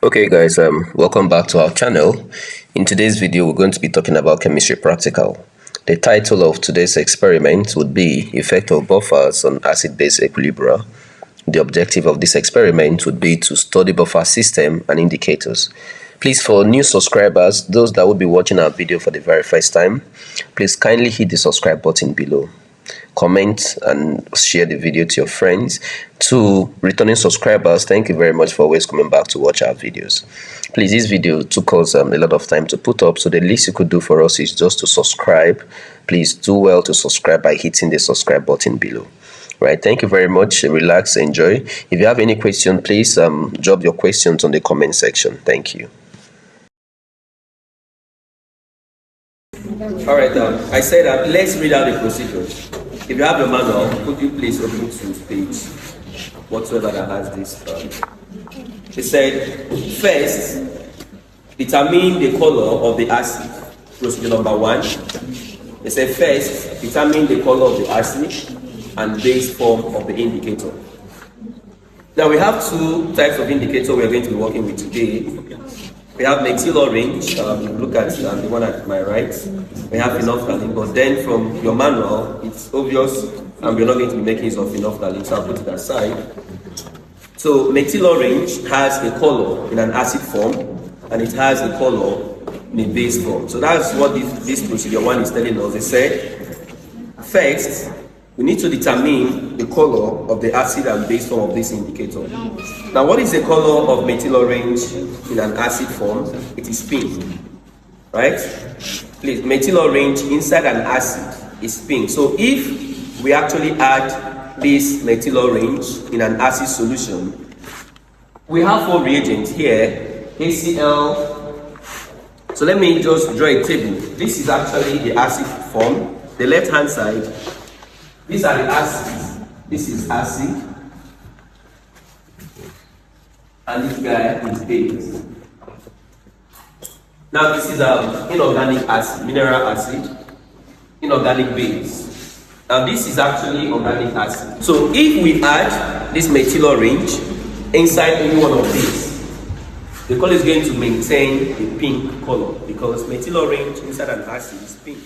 Okay guys, welcome back to our channel. In today's video we're going to be talking about chemistry practical. The title of today's experiment would be effect of buffers on acid-base equilibria. The objective of this experiment would be to study buffer system and indicators. Please, for new subscribers, those that will be watching our video for the very first time, please kindly hit the subscribe button below. Comment and share the video to your friends. To returning subscribers, thank you very much for always coming back to watch our videos. Please, this video took us a lot of time to put up, so the least you could do for us is just to subscribe. Please do well to subscribe by hitting the subscribe button below. Right, thank you very much. Relax, enjoy. If you have any question, please drop your questions on the comment section. Thank you. All right, I said that let's read out the procedure. If you have your manual, could you please open to page whatsoever that has this? It said, first, determine the color of the acid. Procedure number 1. It said, first, determine the color of the acid and base form of the indicator. Now we have two types of indicator we are going to be working with today. We have methyl orange. Look at the one at my right. We have phenolphthalein, but then from your manual, it's obvious, and we're not going to be making use of phenolphthalein, so I'll put it aside. So methyl orange has a color in an acid form, and it has a color in a base form. So that's what this procedure 1 is telling us. They said, first, we need to determine the color of the acid and base form of this indicator. Now, what is the color of methyl orange in an acid form? It is pink, right? Please, methyl orange inside an acid is pink. So if we actually add this methyl orange in an acid solution, we have 4 reagents here, HCl. So let me just draw a table. This is actually the acid form. The left-hand side, these are the acids. This is acid. And this guy is base. Now this is inorganic acid, mineral acid, inorganic base. Now this is actually organic acid. So if we add this methyl orange inside any one of these, the color is going to maintain a pink color because methyl orange inside an acid is pink.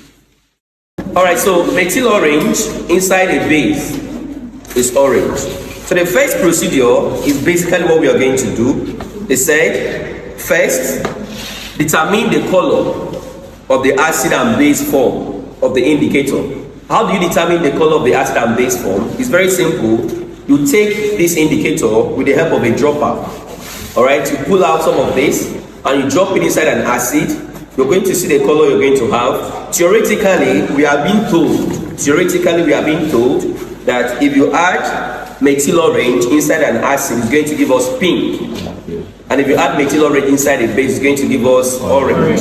Alright, so methyl orange inside a base is orange. So the first procedure is basically what we are going to do. They said, first, determine the color of the acid and base form of the indicator. How do you determine the color of the acid and base form? It's very simple. You take this indicator with the help of a dropper. Alright, you pull out some of this and you drop it inside an acid. You're going to see the color you're going to have. Theoretically, we are being told that if you add methyl orange inside an acid, it's going to give us pink. And if you add methyl orange inside a base, it's going to give us orange.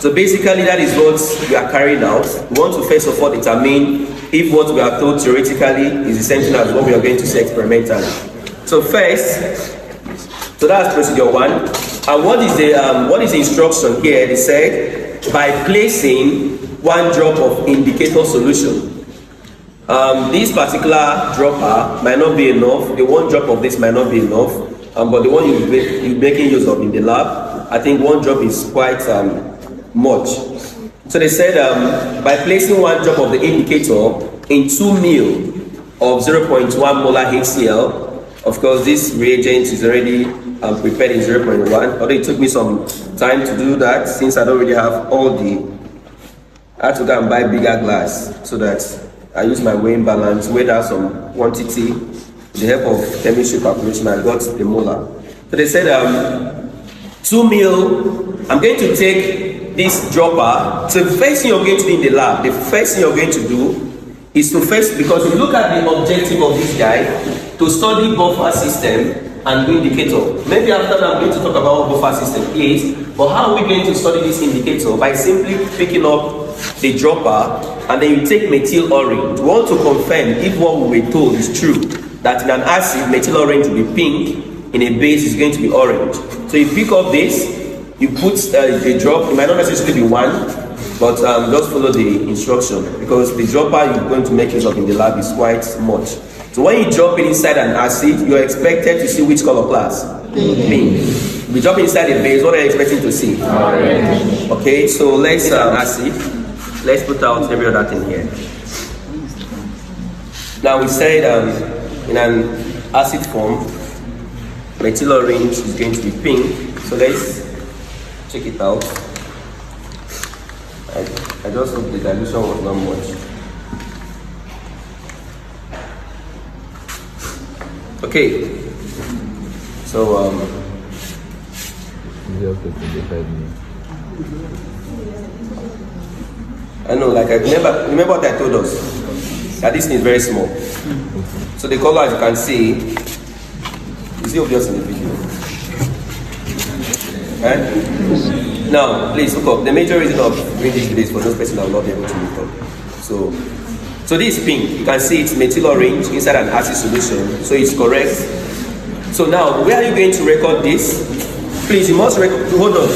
So basically, that is what we are carrying out. We want to first of all determine if what we are told theoretically is the same thing as what we are going to see experimentally. So first, so that's procedure 1. And what is the instruction here? They said, by placing 1 drop of indicator solution. This particular dropper might not be enough. The 1 drop of this might not be enough. But the one you're making use of in the lab, I think 1 drop is quite much. So they said, by placing 1 drop of the indicator in 2 ml of 0.1 molar HCl, of course, this reagent is already prepared in 0.1. Although it took me some time to do that, since I don't really have all I had to go and buy bigger glass so that I use my weighing balance, weighed out some quantity. With the help of chemistry calculation, I got the molar. So they said 2 ml. I'm going to take this dropper. So the first thing you're going to do in the lab, the first thing you're going to do is to first, because if you look at the objective of this guy, to study buffer system and indicator. Maybe after that I'm going to talk about what buffer system is, but how are we going to study this indicator? By simply picking up the dropper and then you take methyl orange. We want to confirm if what we were told is true, that in an acid methyl orange will be pink, in a base is going to be orange. So you pick up this, you put the drop. It might not necessarily be 1, but just follow the instruction, because the dropper you're going to make use of in the lab is quite much. So when you drop it inside an acid, you're expected to see which color class? Pink. We jump inside the base, what are you expecting to see? Okay, so let's acid. Let's put out every other thing here. Now we said in an acid form, methyl orange is going to be pink. So let's check it out. I just hope the dilution was not much. Okay, so I know, like I remember what I told us, that this thing is very small. So the color, as you can see, is obvious in the video. Right? Now, please look up. The major reason of doing this video is for those persons that will not be able to look up. So this is pink. You can see it's methyl orange inside an acid solution. So it's correct. So now, where are you going to record this? Please, you must record. Hold on.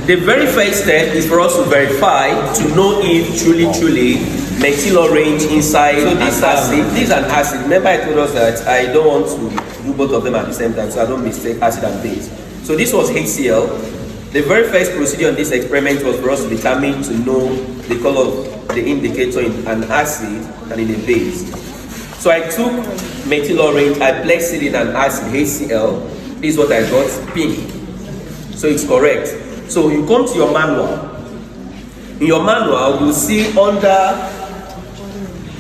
The very first step is for us to verify to know if truly methyl orange inside an acid. This is an acid. Remember I told us that I don't want to do both of them at the same time, so I don't mistake acid and base. So this was HCl. The very first procedure on this experiment was for us to determine to know the color of the indicator in an acid and in a base. So I took methyl orange, I placed it in an acid, HCl. This is what I got, pink. So it's correct. So you come to your manual. In your manual, you'll see under,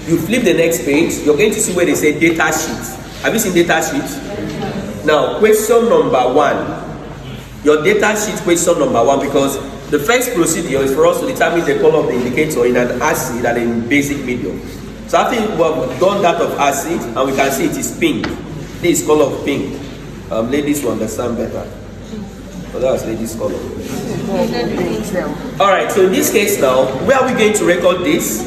you flip the next page, you're going to see where they say data sheet. Have you seen data sheet? Now, question number 1. Your data sheet question number 1, because the first procedure is for us to determine the color of the indicator in an acid and in basic medium. So after we have done that of acid, and we can see it is pink. This is color of pink. Ladies will understand better. So that's ladies' color. Alright, so in this case now, where are we going to record this?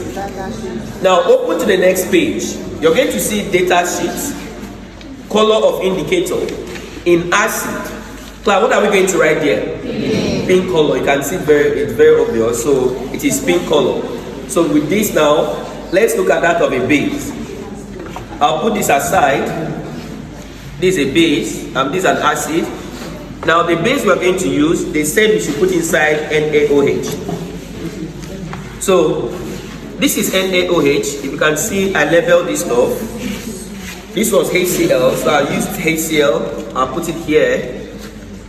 Now open to the next page. You're going to see data sheet, color of indicator in acid. Claire, what are we going to write there? Pink color. You can see it's very obvious. So it is pink color. So with this now, let's look at that of a base. I'll put this aside. This is a base, and this is an acid. Now the base we're going to use, they said we should put inside NaOH. So this is NaOH. If you can see, I labeled this stuff. This was HCl, so I used HCl. I'll put it here.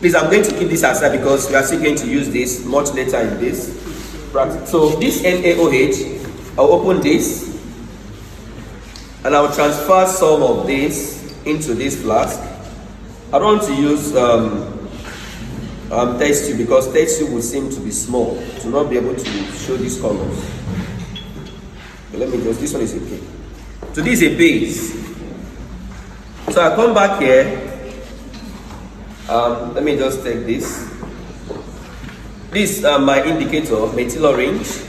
Please, I'm going to keep this aside because we are still going to use this much later in this practice. So this NaOH, I'll open this and I'll transfer some of this into this flask. I don't want to use test tube because test tube will seem to be small to not be able to show these colors. Okay, let me just, this one is okay. So this is a base. So I come back here. Let me just take this. This is my indicator, methyl orange.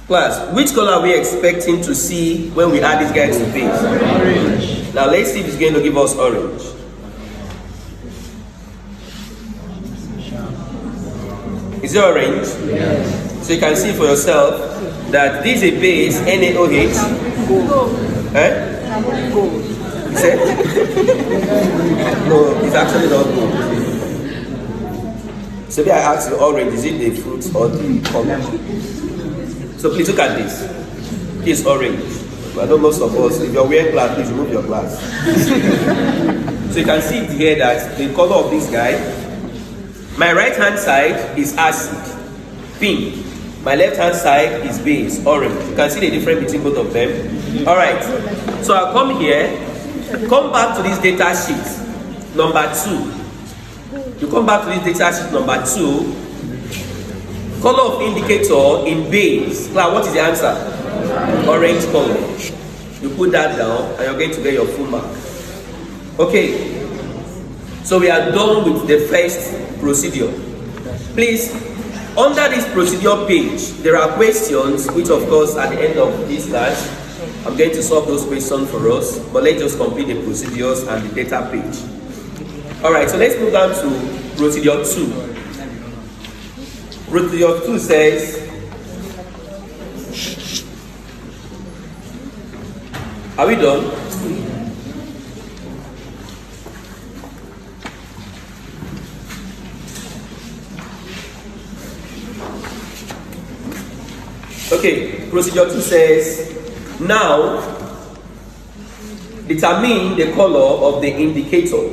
Class, which color are we expecting to see when we add this guy to base? Orange. Now let's see if it's going to give us orange. Is it orange? Yes. So you can see for yourself that this is a base, NaOH. Gold. Gold. You said? No, it's actually not gold. So if I ask you orange, is it the fruit or the color? So please look at this. This is orange. I know most of us, if you're wearing glass, please remove your glass. So you can see here that the color of this guy, my right hand side is acid, pink. My left hand side is base, orange. You can see the difference between both of them. Alright, so I'll come here, come back to this data sheet, number 2. You come back to this data sheet, number 2. Color of indicator in base. Now, what is the answer? Orange color. You put that down and you're going to get your full mark. Okay, so we are done with the first procedure. Please, under this procedure page, there are questions which of course at the end of this class, I'm going to solve those questions for us, but let's just complete the procedures and the data page. Alright, so let's move down to procedure 2. Procedure 2 says, are we done? Okay, procedure 2 says, now determine the color of the indicator.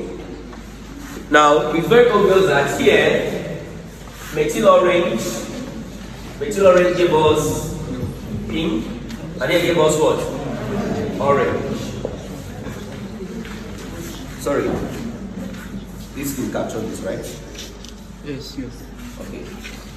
Now, it's very obvious that here, methyl orange gave us pink, and here gave us what? Orange. Sorry, this will capture this, right? Yes. Okay.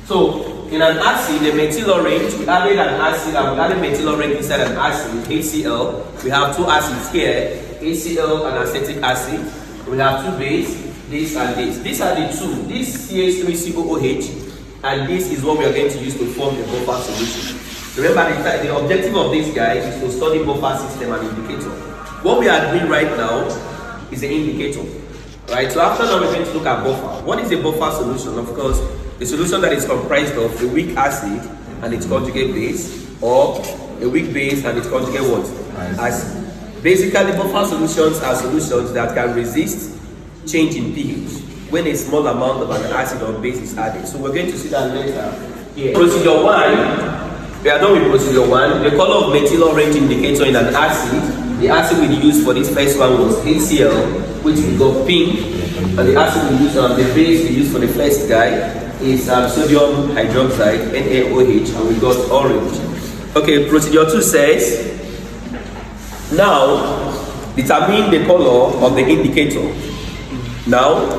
So, in an acid, the methyl orange, we added an acid, and we added methyl orange inside an acid, HCl. We have two acids here, HCl and acetic acid. We have two bases, this and this. These are the two, this CH3COOH, and this is what we are going to use to form the buffer solution. Remember, the objective of this guy is to study buffer system and indicator. What we are doing right now is the indicator. Right, so after that we're going to look at buffer. What is a buffer solution? Of course, a solution that is comprised of a weak acid and its conjugate base, or a weak base and its conjugate what? Acid. Basically, buffer solutions are solutions that can resist change in pH when a small amount of an acid or base is added. So we're going to see that later here. Procedure 1, we are done with procedure 1. The color of methyl orange indicator in an acid, the acid we used for this first one was HCl, which we got pink, and the acid we used, the base we used for the first guy is sodium hydroxide, NaOH, and we got orange. Okay, procedure 2 says, now determine the color of the indicator. Now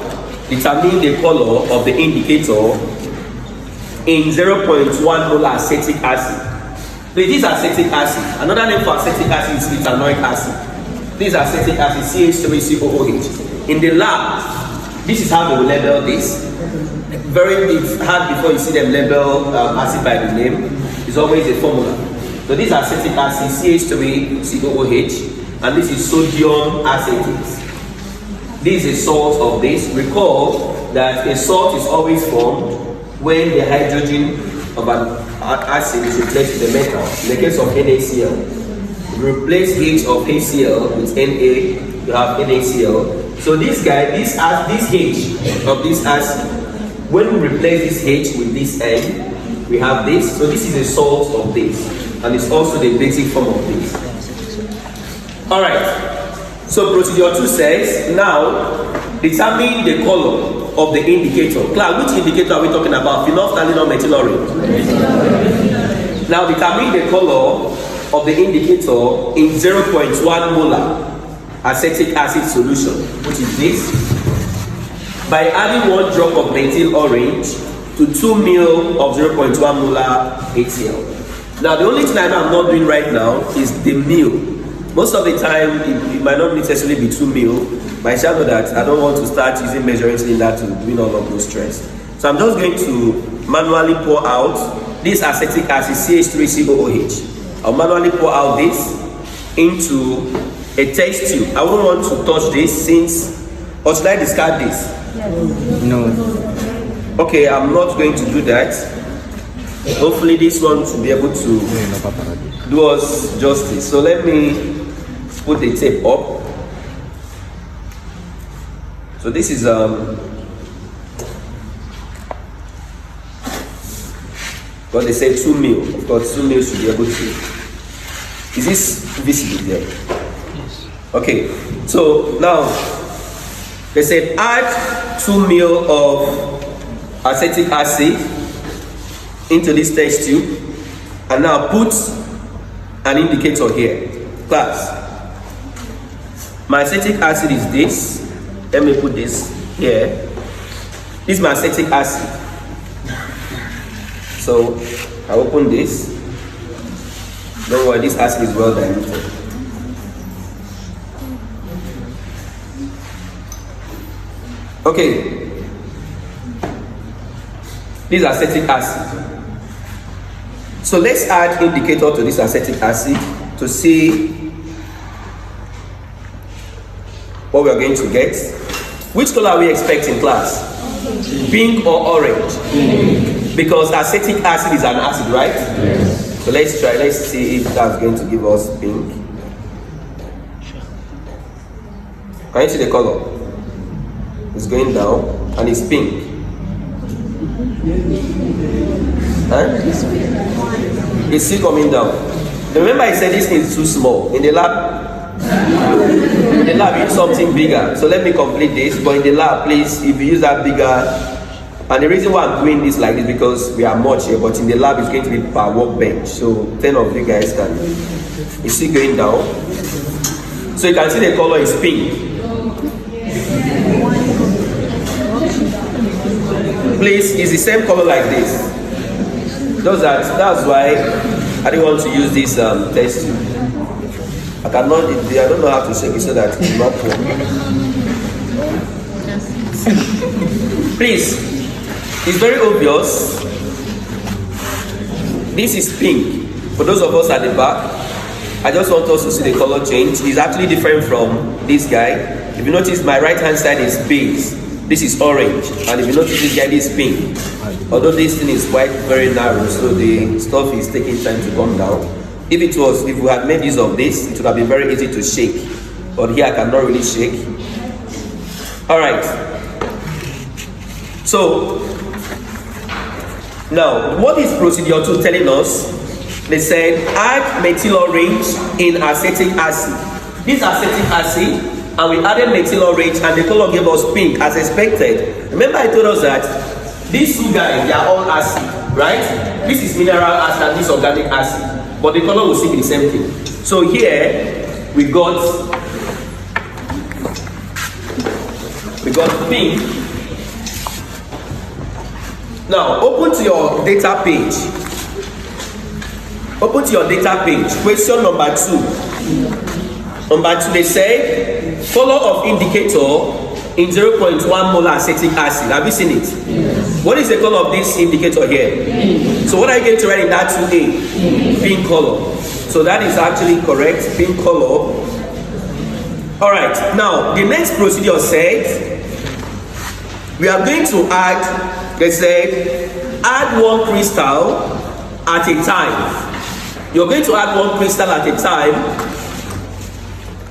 determine the color of the indicator in 0.1 molar acetic acid. This is acetic acid. Another name for acetic acid is ethanoic acid. This is acetic acid, CH3COOH. In the lab, this is how they will label this. It's hard before you see them label acid by the name. It's always a formula. So this is acetic acid, CH3COOH, and this is sodium acetate. This is a salt of this. Recall that a salt is always formed when the hydrogen of an acid is replaced with a metal. In the case of NaCl, replace H of HCl with Na, you have NaCl. So this guy, this H of this acid, when we replace this H with this N, we have this. So this is a salt of this, and it's also the basic form of this. Alright, so procedure 2 says, now determine the color of the indicator. Claire, which indicator are we talking about? Phenolphthalein or methyl orange? Now determine the color of the indicator in 0.1 molar acetic acid solution, which is this, by adding 1 drop of methyl orange to 2 ml of 0.1 molar HCl. Now the only thing I know I'm not doing right now is the mil. Most of the time it might not necessarily be 2 ml, but I shall know that I don't want to start using measuring cylinder to win all of those stress. So I'm just going to manually pour out this acetic acid, CH3COOH. I'll manually pour out this into a test tube. I wouldn't want to touch this since, or should I discard this? Yes. No. Okay, I'm not going to do that. Hopefully this one should be able to do us justice. So let me put the tape up. So this is well, they say 2 ml. Of course, 2 ml should be able to. Is this visible there? Yes. Okay. So now they said add 2 ml of acetic acid into this test tube, and now put an indicator here. Class, my acetic acid is this. Let me put this here. This is my acetic acid. So I open this. Don't worry, this acid is well diluted. Okay. This is acetic acid. So let's add indicator to this acetic acid to see what we are going to get. Which color are we expecting, class? Pink or orange? Pink. Because acetic acid is an acid, right? Yes. So let's try. Let's see if that's going to give us pink. Can you see the color? It's going down and it's pink. Huh? It's still coming down. Remember I said this thing is too small. In the lab, you use something bigger. So let me complete this. But in the lab, please, if you use that bigger, and the reason why I'm doing this like this because we are much here, but in the lab it's going to be per workbench. So 10 of you guys can. It's still going down. So you can see the color is pink. Please, it's the same color like this. That's why I didn't want to use this test tube. I don't know how to shake it so that it's not work. Please, it's very obvious. This is pink. For those of us at the back, I just want us to see the color change. It's actually different from this guy. If you notice, my right hand side is beige. This is orange. And if you notice, this guy is pink. Although this thing is quite very narrow, so the stuff is taking time to come down. If we had made use of this, it would have been very easy to shake. But here I cannot really shake. Alright. So, now, what is procedure 2 telling us? They said, add methyl orange in acetic acid. This acetic acid, and we added methyl orange, and the color gave us pink as expected. Remember I told us that these two guys, they are all acid, right? This is mineral acid and this organic acid, but the color will still be the same thing. So here we got pink. Now open to your data page. Open to your data page. Question number 2. Number 2, they say color of indicator in 0.1 molar acetic acid. Have you seen it? Yes. What is the color of this indicator here? Pink. So what are you going to write in that 2A? Pink color. So that is actually correct. Pink color. Alright, now the next procedure said we are going to add, they said, add 1 crystal at a time. You're going to add 1 crystal at a time,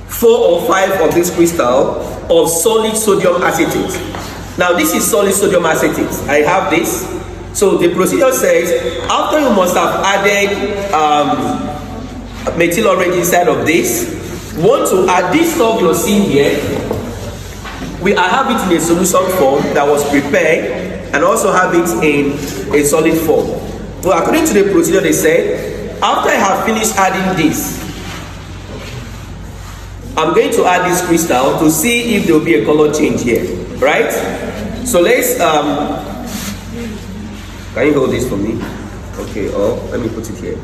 4 or 5 of this crystal of solid sodium acetate. Now this is solid sodium acetate. I have this. So the procedure says, after you must have added methyl orange inside of this, want to add this stuff you're seeing here. I have it in a solution form that was prepared, and also have it in a solid form. Well, according to the procedure, they said, after I have finished adding this, I'm going to add this crystal to see if there will be a color change here, right? So let's, can you hold this for me? Okay, or let me put it here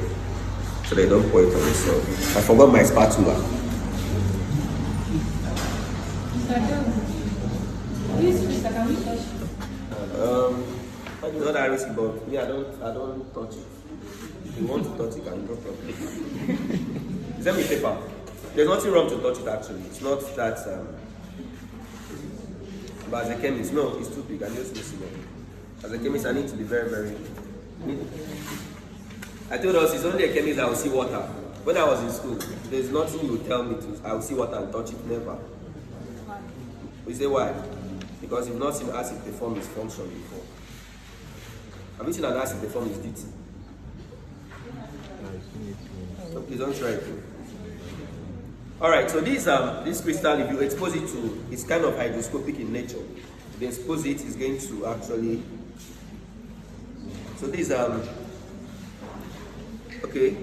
so they don't pour it on this. I forgot my spatula. I do not that risky, but me, I don't touch it. If you want to touch it, can go properly. Send me paper. There's nothing wrong to touch it actually. It's not that but as a chemist, no, it's too big. I'm just missing it. As a chemist, I need to be very, very. I told us it's only a chemist that will see water. When I was in school, there's nothing you would tell me to. I will see water and touch it. Never. We say why? Because you've not seen acid perform its function before. Have you seen an acid perform its duty? So please don't try it. Alright, so this crystal, if you expose it to, it's kind of hygroscopic in nature. If you expose it, it's going to actually. So this okay.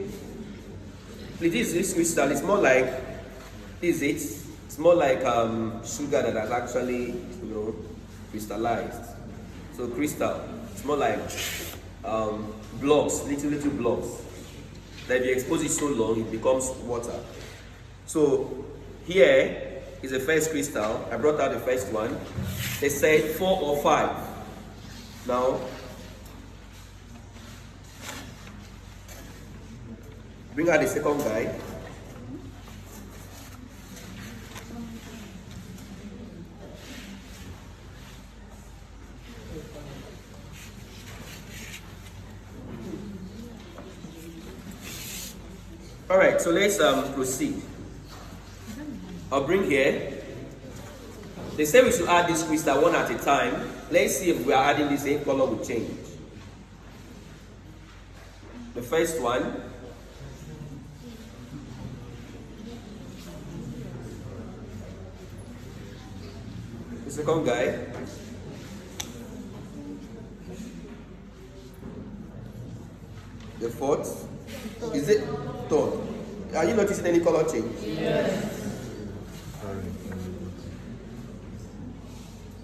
This crystal is more like it's more like sugar that has actually crystallized. So crystal, it's more like blocks, little blocks. That if you expose it so long, it becomes water. So here is the first crystal. I brought out the first one. They said 4 or 5. Now bring out the second guy. All right, so let's proceed. I'll bring here. They say we should add this crystal 1 at a time. Let's see if we are adding this, same color will change. The first one. second guy. The fourth. Is it third? Are you noticing any color change? Yes.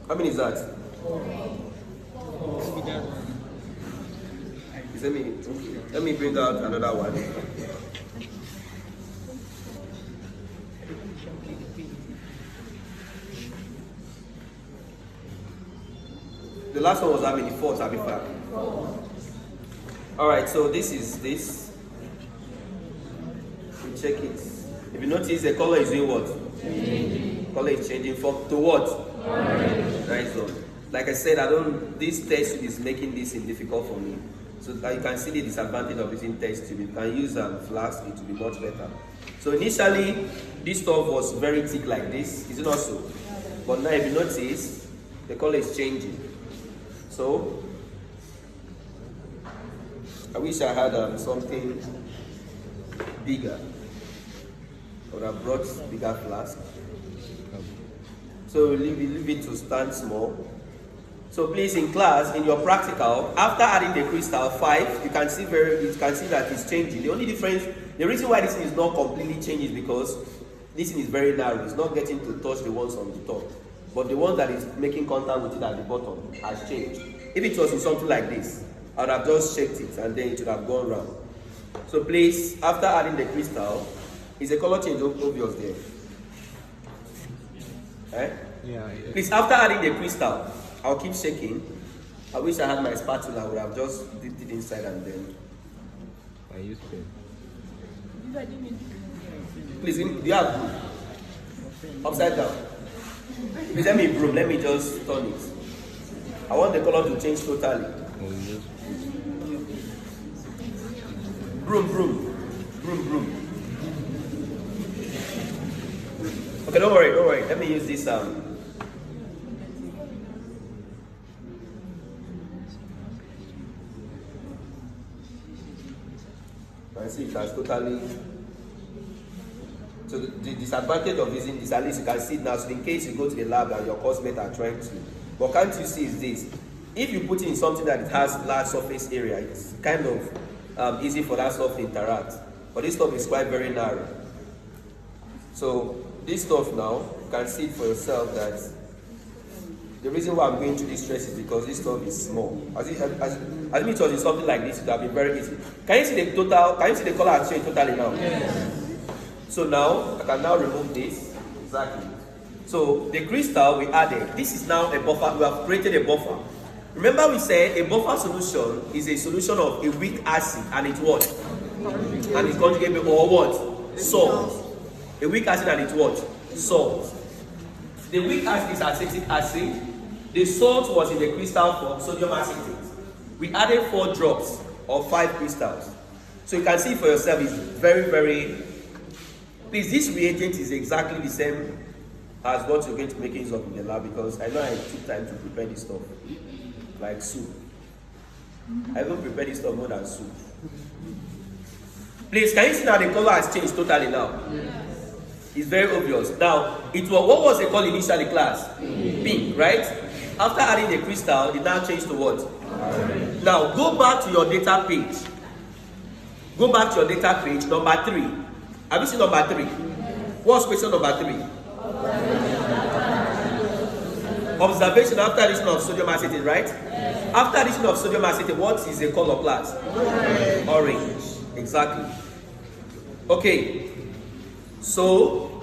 How many is that? Maybe that one. Let me bring out another one. The last one was how many? Four, I'll be five. Alright, so this is this. We check it. If you notice, the color is doing what? Changing. Color is changing from to what? Orange. Nice one. Like I said, this test is making this difficult for me. So you can see the disadvantage of using test tube. You can use flask, it will be much better. So initially, this stuff was very thick like this. Is it not so? But now if you notice, the color is changing. So, I wish I had something bigger. I would have brought bigger flask. So leave it to stand small. So please, in class, in your practical, after adding the crystal 5, you can see that it's changing. The only difference, the reason why this thing is not completely changing is because this thing is very narrow. It's not getting to touch the ones on the top. But the one that is making contact with it at the bottom has changed. If it was in something like this, I would have just checked it and then it would have gone round. So please, after adding the crystal, is a color change obvious there? Eh? Yeah. Please, after adding the crystal, I'll keep shaking. I wish I had my spatula. I would have just dipped it inside and then. I use pen. Please, do you have broom? Upside down. Please let me broom. Let me just turn it. I want the color to change totally. Broom, broom, broom, broom. Okay, don't worry. Let me use this. I see it has totally. So the disadvantage of using this, at least you can see it now. So in case you go to the lab and your classmates are trying to, but can't you see is this? If you put it in something that it has large surface area, it's kind of easy for that stuff to interact. But this stuff is quite very narrow. So this stuff now, you can see it for yourself that the reason why I'm going through this stress is because this stuff is small. As if it was in something like this, it would have been very easy. Can you see the total? Can you see the color has changed totally now? Yes. So now I can now remove this. Exactly. So the crystal we added, this is now a buffer. We have created a buffer. Remember we said a buffer solution is a solution of a weak acid and it's what? And it's conjugate or what? Salt. A weak acid and it's what? Salt. The weak acid is acetic acid. The salt was in the crystal form, sodium acetate. We added 4 drops of 5 crystals. So you can see for yourself it's very, very. Please, this reagent is exactly the same as what you're going to make use of in the lab because I know I took time to prepare this stuff. Like soup. I even prepared this stuff more than soup. Please, can you see that the color has changed totally now? Yes. It's very obvious. Now, what was the color initially, class? Pink, right? After adding the crystal, it now changed to what? Orange. Now, go back to your data page. Go back to your data page, number 3. Have you seen number 3? What's question number 3? Observation after addition of sodium acetate, right? Yes. After addition of sodium acetate, what is the color, class? Orange. Orange. Exactly. Okay. So,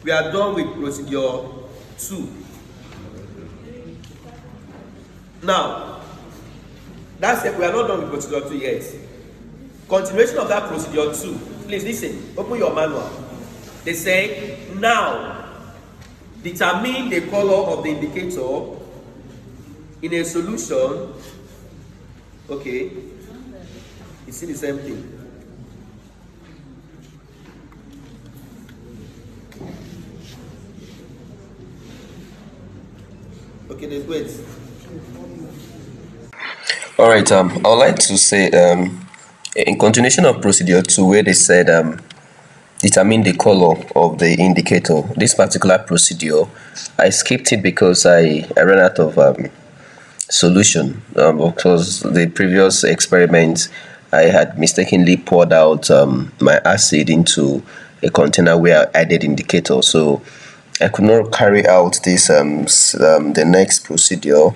we are done with procedure 2. Now, that's it. We are not done with procedure 2 yet. Continuation of that procedure 2. Please listen. Open your manual. They say, now, determine the color of the indicator in a solution. Okay. You see the same thing. Okay, let's wait. All right. I would like to say, in continuation of procedure 2, where they said determine the color of the indicator. This particular procedure, I skipped it because I ran out of solution, because the previous experiment I had mistakenly poured out my acid into a container where I added indicator, so I could not carry out this the next procedure,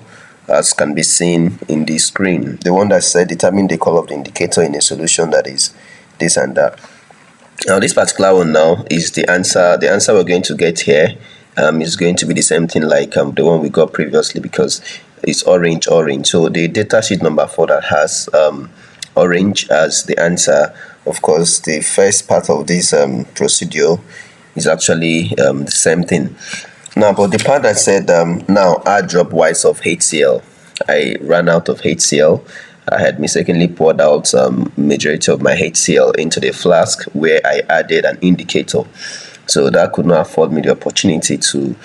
as can be seen in the screen, the one that said determine the color of the indicator in a solution that is this and that. Now this particular one now is the answer. The answer we're going to get here is going to be the same thing like the one we got previously, because it's orange. So the data sheet number 4 that has orange as the answer, of course the first part of this procedure is actually the same thing. Now, but the part that said now add drop wise of HCl, I ran out of HCl. I had mistakenly poured out majority of my HCl into the flask where I added an indicator, so that could not afford me the opportunity to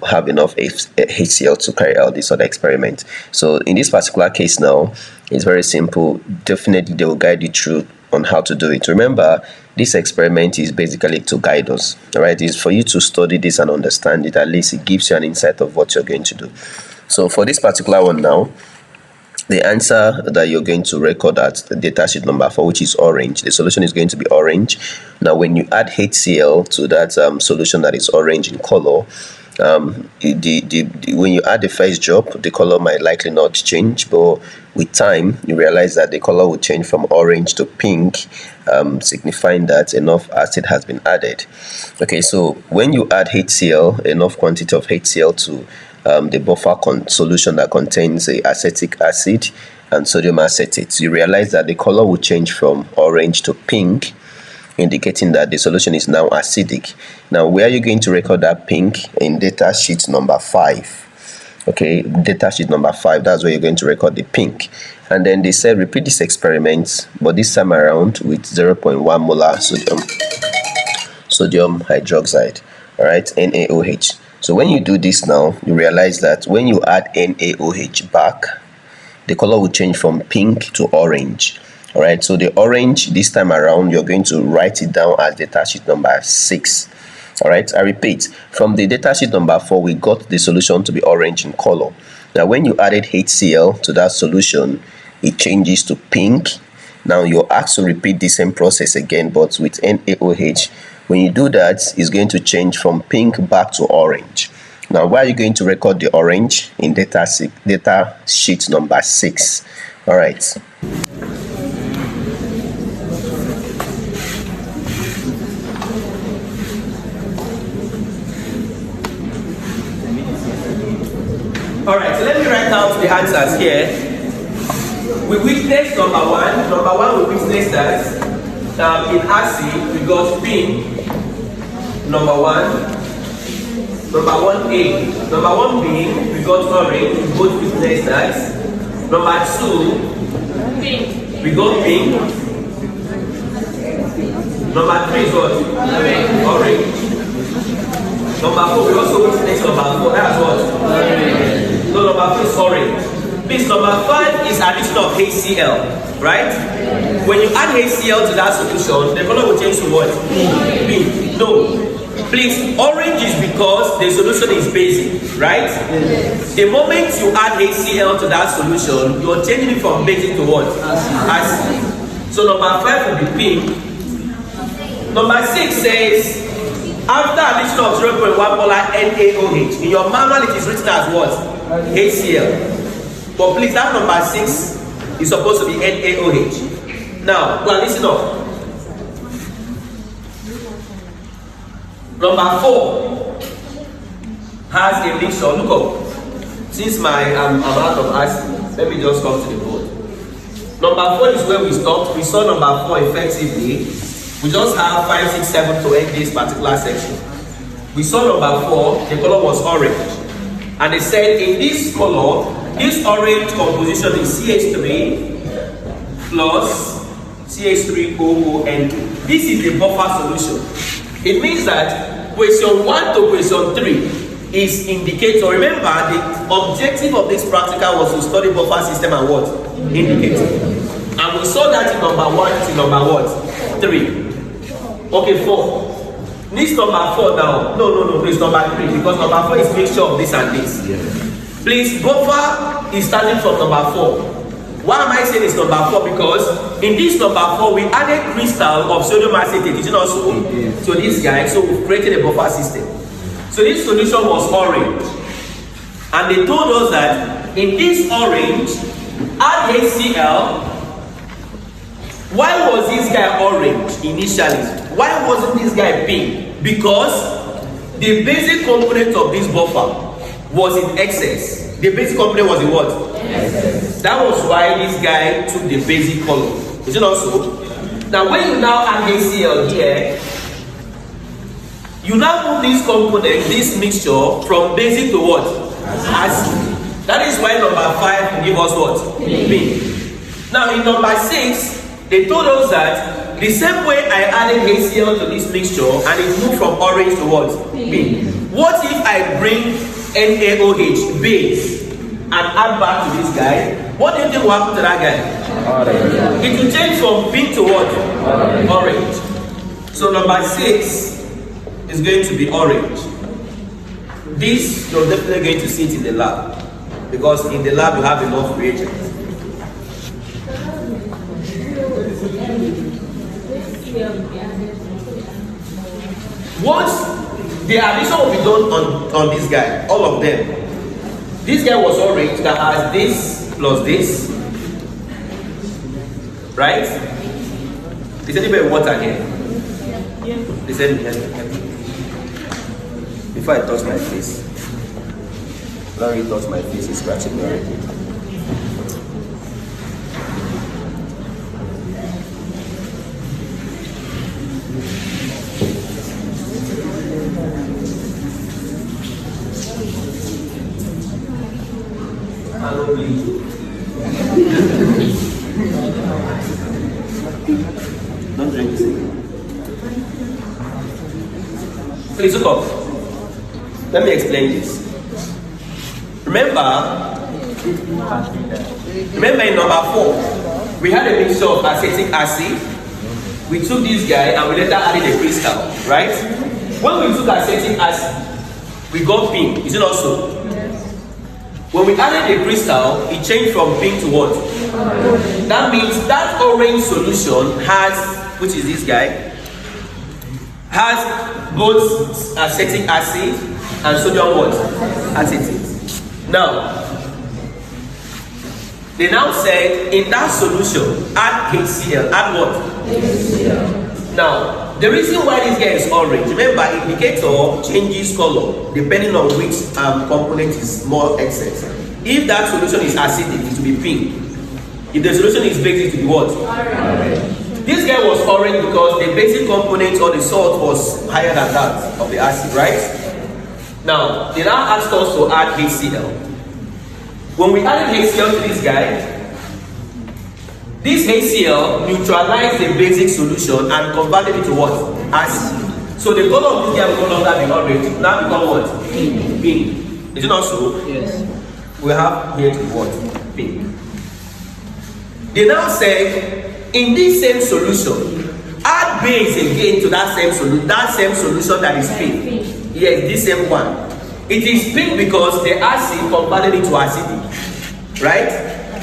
have enough HCl to carry out this other experiment. So in this particular case now, it's very simple. Definitely they will guide you through on how to do it. Remember, this experiment is basically to guide us, all right? It's for you to study this and understand it. At least it gives you an insight of what you're going to do. So for this particular one now, the answer that you're going to record at the data sheet number 4, which is orange, the solution is going to be orange. Now when you add HCl to that solution that is orange in color, when you add the first drop, the color might likely not change, but with time you realize that the color will change from orange to pink, signifying that enough acid has been added. Okay, so when you add HCl, enough quantity of HCl to the buffer solution that contains the acetic acid and sodium acetate, you realize that the color will change from orange to pink, indicating that the solution is now acidic. Now where are you going to record that pink? In data sheet number 5. Okay, data sheet number 5, that's where you're going to record the pink. And then they said repeat this experiment, but this time around with 0.1 molar sodium hydroxide, all right, NaOH. So when you do this now, you realize that when you add NaOH back, the color will change from pink to orange. All right, so the orange this time around, you're going to write it down as data sheet number 6. All right, I repeat, from the data sheet number 4, we got the solution to be orange in color. Now when you added HCl to that solution, it changes to pink. Now you're asked to repeat the same process again, but with NaOH. When you do that, it's going to change from pink back to orange. Now where are you going to record the orange? In data sheet number 6. All right. Alright, so let me write out the answers here. We witnessed number one, we witnessed that in acid we got pink, number 1. Number 1A, number 1B, we got orange, we both witnessed that. Number 2, pink, we got pink. Number 3 is what? Orange. Number 4, we also witnessed number 4, that's what? Orange. So number 4 is orange. Please, number 5 is addition of HCl, right? When you add HCl to that solution, the color will change to what? Pink. No. Please, orange is because the solution is basic, right? The moment you add HCl to that solution, you're changing it from basic to what? Acid. So number 5 will be pink. Number 6 says, after addition of 0.1 molar NaOH, in your manual it is written as what? HCl. But please, that number 6 is supposed to be NaOH. Now, listen up. Number 4 has a mixture. Look up. Since I'm out of acid, let me just come to the board. Number 4 is where we stopped. We saw number 4 effectively. We just have 5, 6, 7 to end this particular section. We saw number 4, the color was orange. And they said in this color, this orange composition is CH3 plus CH3OON2. This is the buffer solution. It means that question 1 to question 3 is indicator. Remember, the objective of this practical was to study buffer system and what? Indicator. And we saw that in number 1 to number what? 3. Okay, 4. This number 4 now. No, please, number 3. Because number 4 is mixture of this and this. Please, buffer is starting from number 4. Why am I saying it's number 4? Because in this number 4, we added crystal of sodium acetate, is it not so? So this guy, so we've created a buffer system. So this solution was orange. And they told us that in this orange, add HCl. Why was this guy orange initially? Why wasn't this guy pink? Because the basic component of this buffer was in excess. The basic component was in what? Excess. That was why this guy took the basic color. Is it not so? Now when you now add HCl here, you now move this component, this mixture, from basic to what? Acid. That is why number 5 will give us what? Pink. Now in number 6, they told us that the same way I added HCl to this mixture and it moved from orange to what? Pink. What if I bring NaOH base and add back to this guy? What do you think will happen to that guy? Orange. It will change from pink to what? Orange. So number 6 is going to be orange. This you're definitely going to see it in the lab, because in the lab you have enough reagents. Once the addition will be done on this guy, all of them. This guy was orange that has this plus this, right? Is anybody water here? Yeah. Is anybody? Before I touch my face, Larry touched my face, he's scratching me already. Don't drink this. Please look up. Let me explain this. Remember in number 4, we had a mixture of acetic acid. We took this guy and we later added a crystal, right? When we took acetic acid, we got pink. Is it not so? When we added the crystal, it changed from pink to what? That means that orange solution has, which is this guy, has both acetic acid and sodium what? Acetate. Now, they now said in that solution, add HCl. Add what? HCl. Now, the reason why this guy is orange, remember, indicator changes color depending on which component is more excess. If that solution is acidic, it will be pink. If the solution is basic, it will be what? Orange. This guy was orange because the basic component or the salt was higher than that of the acid, right? Now, they now asked us to add HCl. When we added HCl to this guy, this HCl neutralized the basic solution and converted it to what? Acid. So the color of this guy will no longer be orange, now become what? Pink. Is it not so? Yes. We have here to what? Pink. They now said, in this same solution, add base again to that same solution that is pink. Yes, this same one. It is pink because the acid converted it to acidic, right?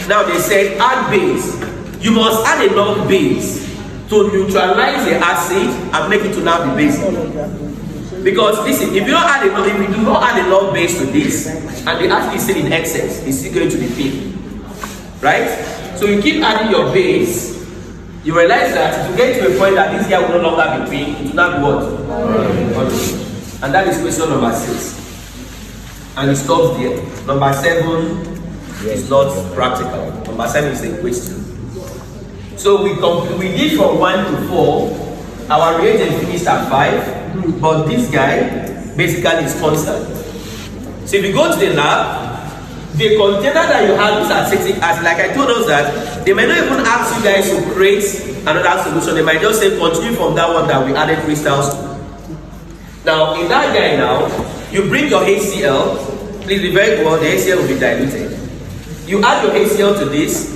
Now they said add base. You must add enough base to neutralize the acid and make it to now be basic. Because listen, if you do not add enough base to this, and the acid is still in excess, it's still going to be pink, right? So you keep adding your base. You realize that to get to a point that this guy will no longer be pink, it will not be what? Orange. And that is question number 6. And it stops there. Number 7 is not practical. Number 7 is a question. So we did from 1 to 4. Our reagent finished at 5. But this guy basically is constant. So if you go to the lab, the container that you have is acetic acid. Like I told us that they may not even ask you guys to create another solution. They might just say continue from that one that we added crystals to. Now, in that guy now, you bring your HCl. Please be very good, the HCl will be diluted. You add your HCl to this.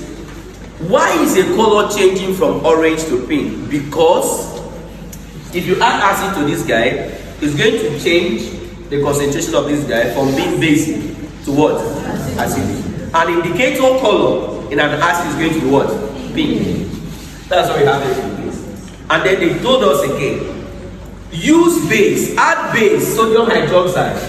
Why is the color changing from orange to pink? Because If you add acid to this guy, it's going to change the concentration of this guy from being basic to what? Acidic. An indicator color in an acid is going to be what? Pink. That's why we have it in place. And then they told us again, use base, add base, sodium hydroxide.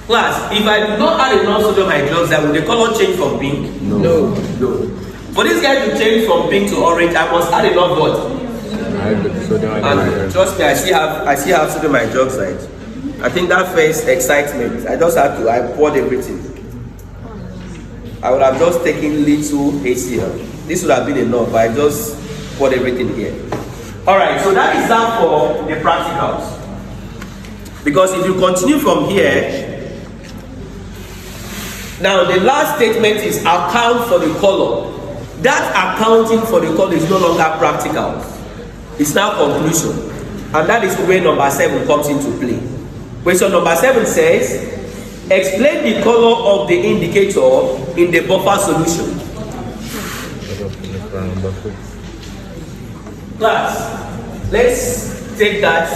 Class, if I do not add enough sodium hydroxide, will the color change from pink? No. For this guy to change from pink to orange, I must add enough what? And trust me, I still have sodium hydroxide. I think that first excitement, I poured everything. I would have just taken little HCl. This would have been enough, but I just poured everything here. Alright, so that is that for the practicals. Because if you continue from here, now the last statement is account for the color. That accounting for the color is no longer practical. It's now conclusion. And that is where number 7 comes into play. Question number 7 says, explain the color of the indicator in the buffer solution. Class, let's take that.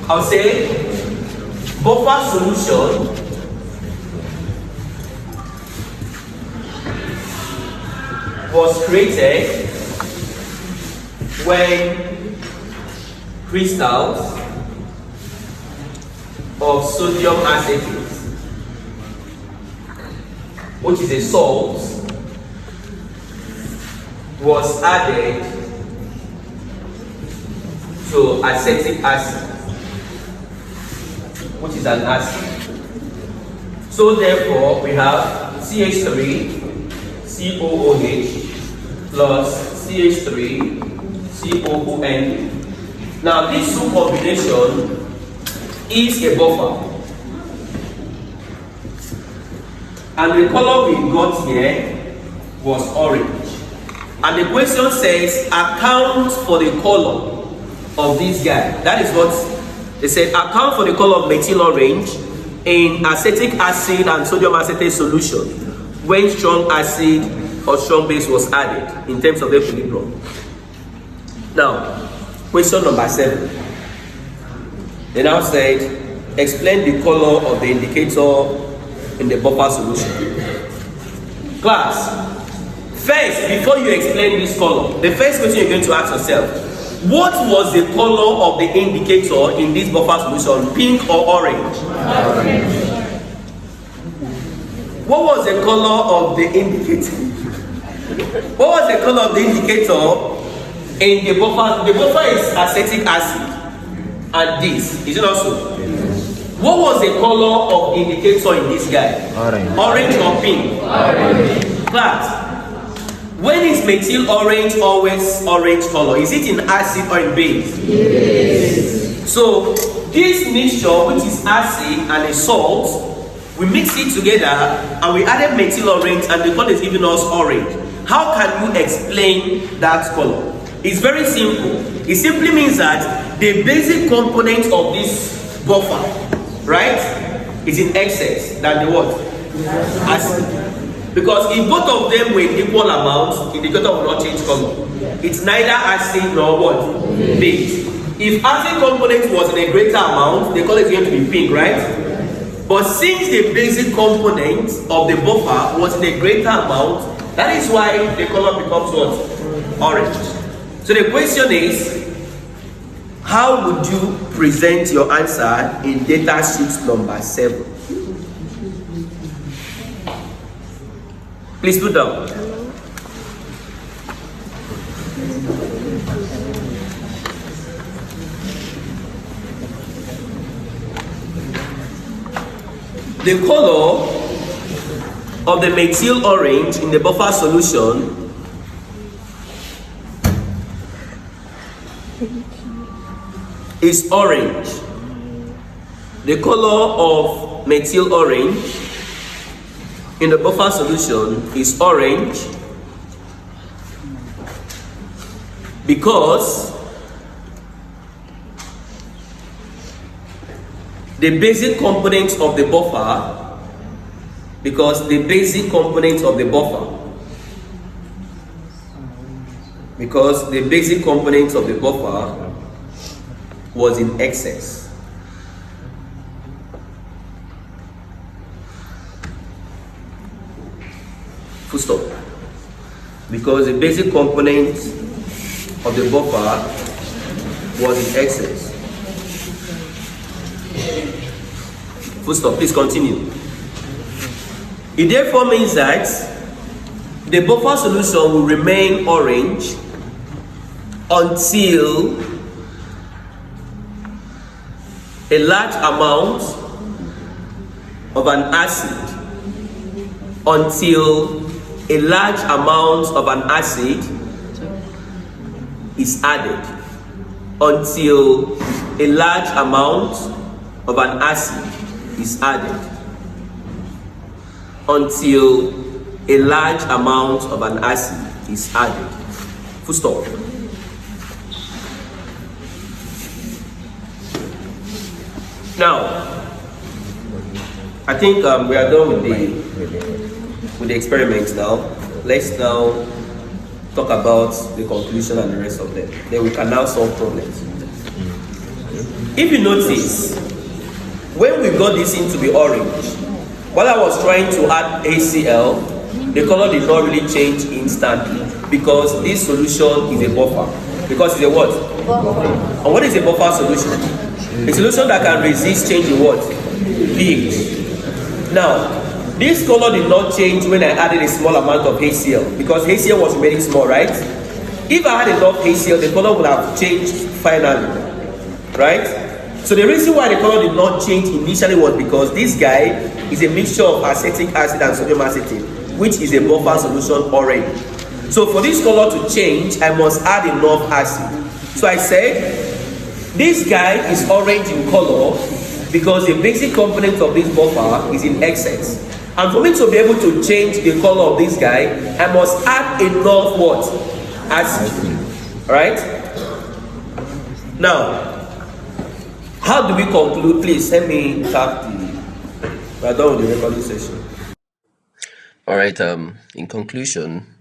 I'll say buffer solution was created when crystals of sodium acetate, which is a salt, was added to acetic acid, which is an acid. So therefore, we have CH3COOH plus CH3COON. Now this two combination is a buffer. And the color we got here was orange. And the question says, account for the color of this guy. That is what they said, account for the color of methyl orange in acetic acid and sodium acetate solution when strong acid or strong base was added in terms of equilibrium. Now, question number 7. They now said, explain the color of the indicator in the buffer solution. Class, first, before you explain this color, the first question you're going to ask yourself, what was the color of the indicator in this buffer solution, pink or orange? Orange. What was the color of the indicator? What was the color of the indicator in the buffer? The buffer is acetic acid, and this is it also? What was the color of indicator in this guy? Orange. Orange or pink? Orange. Class, when is methyl orange always orange color? Is it in acid or in base? Yes. So this mixture, which is acid and a salt, we mix it together and we added methyl orange and the color is giving us orange. How can you explain that color? It's very simple. It simply means that the basic component of this buffer, right, is in excess than the what? Acid. Because if both of them were in equal amounts, the indicator will not change color. It's neither acid nor what? Base. If acid component was in a greater amount, the color is going to be pink, right? But since the basic component of the buffer was in a greater amount, that is why the color becomes what? Orange. So the question is, how would you present your answer in data sheet number 7? Please put down. The color of the methyl orange in the buffer solution is orange. The color of methyl orange in the buffer solution is orange because the basic component of the buffer because the basic component of the buffer was in excess. Full stop. Because the basic component of the buffer was in excess. Full stop. Please continue. It therefore means that the buffer solution will remain orange until a large amount of an acid is added. Until a large amount of an acid is added. Until a large amount of an acid is added. Full stop. Now, I think we are done with the experiments now. Let's now talk about the conclusion and the rest of them. Then we can now solve problems. If you notice, when we got this thing to be orange, while I was trying to add HCl, the color did not really change instantly because this solution is a buffer. Because it's a what? Buffer. And what is a buffer solution? A solution that can resist change in what? pH. Now, this color did not change when I added a small amount of HCl because HCl was remaining small, right? If I had enough HCl, the color would have changed finally, right? So the reason why the color did not change initially was because this guy is a mixture of acetic acid and sodium acetate, which is a buffer solution already. So for this color to change, I must add enough acid. So I said, this guy is orange in color because the basic component of this buffer is in excess. And for me to be able to change the color of this guy, I must add enough what? Acid. Alright? Now, how do we conclude? Please let me tap the... We are done with the recording session. Alright, in conclusion,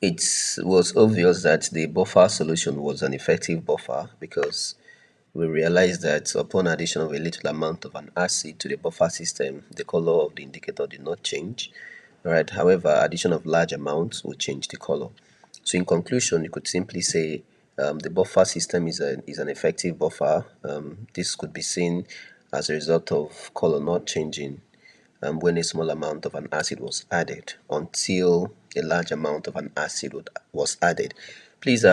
it was obvious that the buffer solution was an effective buffer because we realized that upon addition of a little amount of an acid to the buffer system, the color of the indicator did not change. Alright, however, addition of large amounts will change the color. So in conclusion, you could simply say the buffer system is an effective buffer. This could be seen as a result of color not changing when a small amount of an acid was added until a large amount of an acid was added. Please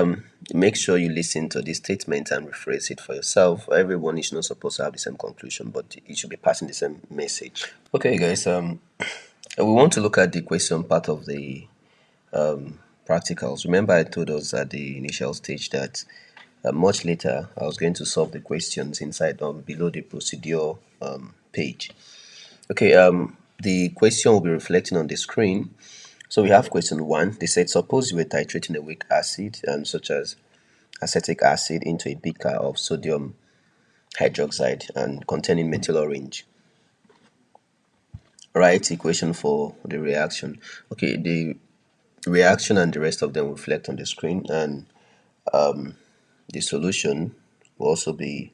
make sure you listen to this statement and rephrase it for yourself. Everyone is not supposed to have the same conclusion, but it should be passing the same message. Okay, guys, we want to look at the question part of the practicals. Remember, I told us at the initial stage that much later I was going to solve the questions inside below the procedure page. Okay, the question will be reflecting on the screen. So we have question 1. They said, suppose you were titrating a weak acid, such as acetic acid, into a beaker of sodium hydroxide and containing methyl orange. Write equation for the reaction. Okay, the reaction and the rest of them will reflect on the screen, and the solution will also be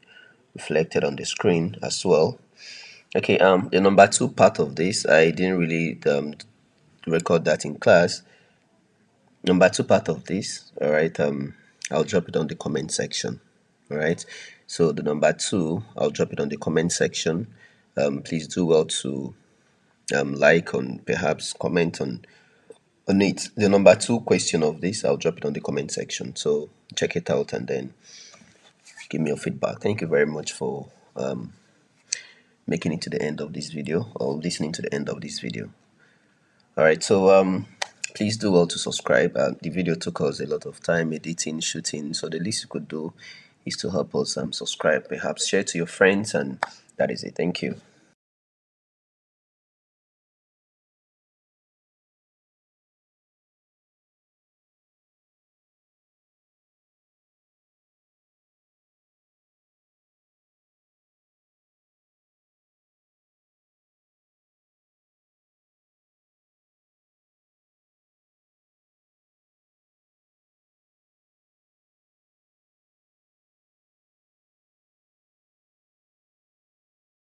reflected on the screen as well. Okay, the number 2 part of this, I didn't really record that in class. Number 2 part of this, all right, I'll drop it on the comment section. All right, so the number 2, I'll drop it on the comment section. Please do well to like and perhaps comment on it. The number 2 question of this, I'll drop it on the comment section, so check it out and then give me your feedback. Thank you very much for making it to the end of this video or listening to the end of this video. All right, so please do well to subscribe. The video took us a lot of time editing, shooting, so the least you could do is to help us subscribe, perhaps share to your friends, and that is it. Thank you.